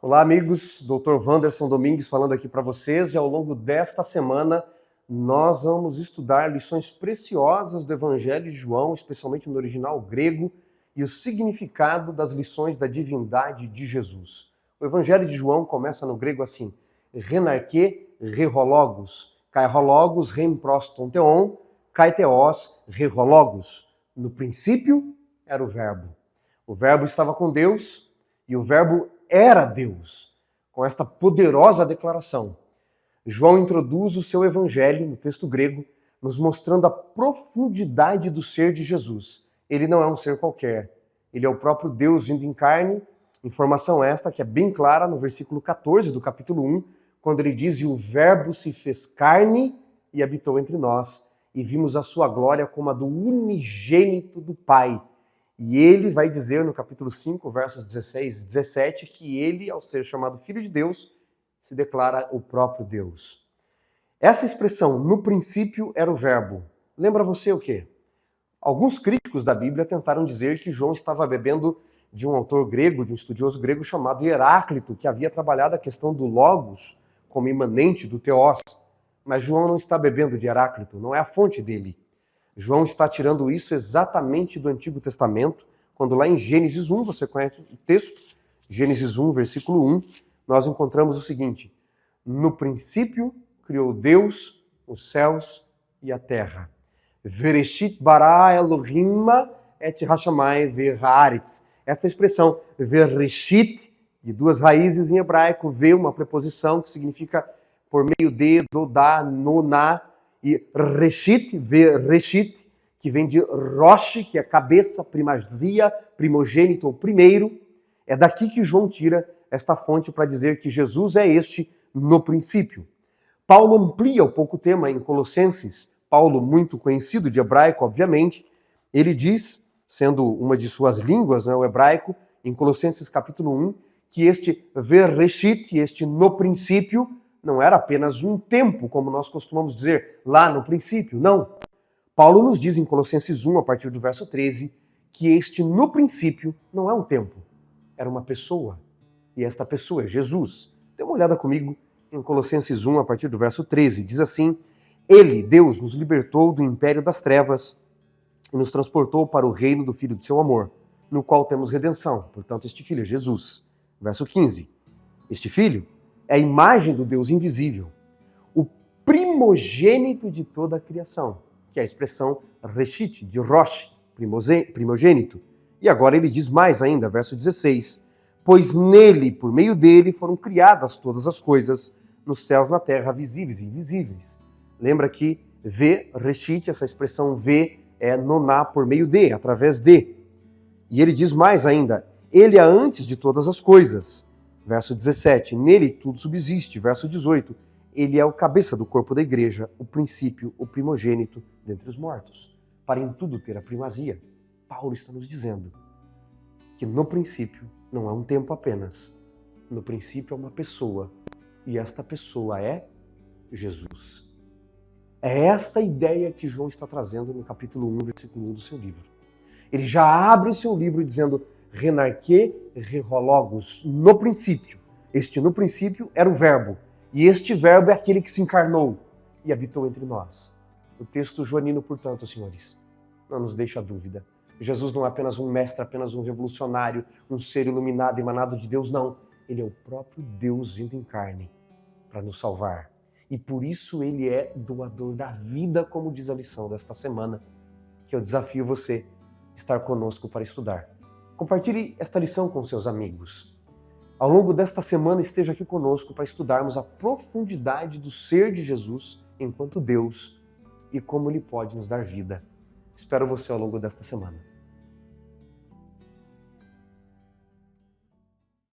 Olá, amigos. Dr. Wanderson Domingues falando aqui para vocês, e ao longo desta semana nós vamos estudar lições preciosas do Evangelho de João, especialmente no original grego, e o significado das lições da divindade de Jesus. O Evangelho de João começa no grego assim: renarche rerologos, kai rologos rem proston theon, kai theos rerologos. No princípio era o Verbo. O Verbo estava com Deus e o Verbo era Deus. Com esta poderosa declaração, João introduz o seu evangelho no texto grego, nos mostrando a profundidade do ser de Jesus. Ele não é um ser qualquer, ele é o próprio Deus vindo em carne. Informação esta que é bem clara no versículo 14 do capítulo 1, quando ele diz: "E o Verbo se fez carne e habitou entre nós, e vimos a sua glória como a do unigênito do Pai." E ele vai dizer no capítulo 5, versos 16 e 17, que ele, ao ser chamado Filho de Deus, se declara o próprio Deus. Essa expressão, no princípio era o Verbo, lembra você o quê? Alguns críticos da Bíblia tentaram dizer que João estava bebendo de um autor grego, de um estudioso grego chamado Heráclito, que havia trabalhado a questão do logos como imanente do teos. Mas João não está bebendo de Heráclito, não é a fonte dele. João está tirando isso exatamente do Antigo Testamento, quando lá em Gênesis 1, você conhece o texto, Gênesis 1, versículo 1, nós encontramos o seguinte: "No princípio criou Deus os céus e a terra. Vereshit bara Elohim et hashamayim ve'haaretz." Esta expressão, Vereshit, de duas raízes em hebraico, vê uma preposição que significa por meio de, do, da, no, na, e Reshit, Reshit, que vem de Rosh, que é cabeça, primazia, primogênito ou primeiro. É daqui que João tira esta fonte para dizer que Jesus é este no princípio. Paulo amplia um pouco o tema em Colossenses. Paulo, muito conhecido de hebraico, obviamente, ele diz, sendo uma de suas línguas, o hebraico, em Colossenses capítulo 1, que este Vereshit, este no princípio, não era apenas um tempo, como nós costumamos dizer lá no princípio, não. Paulo nos diz em Colossenses 1, a partir do verso 13, que este no princípio não é um tempo, era uma pessoa. E esta pessoa é Jesus. Dê uma olhada comigo em Colossenses 1, a partir do verso 13. Diz assim: "Ele, Deus, nos libertou do império das trevas e nos transportou para o reino do Filho do seu amor, no qual temos redenção." Portanto, este Filho é Jesus. Verso 15. Este Filho é a imagem do Deus invisível, o primogênito de toda a criação, que é a expressão Reshit, de Rosh, primogênito. E agora ele diz mais ainda, verso 16, "Pois nele, por meio dele, foram criadas todas as coisas, nos céus, na terra, visíveis e invisíveis." Lembra que Reshit, essa expressão é noná, por meio de, através de. E ele diz mais ainda, "Ele é antes de todas as coisas." Verso 17, "Nele tudo subsiste." Verso 18, "Ele é o cabeça do corpo da igreja, o princípio, o primogênito dentre os mortos, para em tudo ter a primazia." Paulo está nos dizendo que no princípio não é um tempo apenas, no princípio é uma pessoa, e esta pessoa é Jesus. É esta ideia que João está trazendo no capítulo 1, versículo 1 do seu livro. Ele já abre o seu livro dizendo: renarche rerologos, no princípio. Este no princípio era o Verbo, e este Verbo é aquele que se encarnou e habitou entre nós. O texto joanino, portanto, senhores, não nos deixa dúvida. Jesus não é apenas um mestre, apenas um revolucionário, um ser iluminado, emanado de Deus, não. Ele é o próprio Deus vindo em carne para nos salvar. E por isso ele é doador da vida, como diz a lição desta semana, que eu desafio você a estar conosco para estudar. Compartilhe esta lição com seus amigos. Ao longo desta semana, esteja aqui conosco para estudarmos a profundidade do ser de Jesus enquanto Deus e como Ele pode nos dar vida. Espero você ao longo desta semana.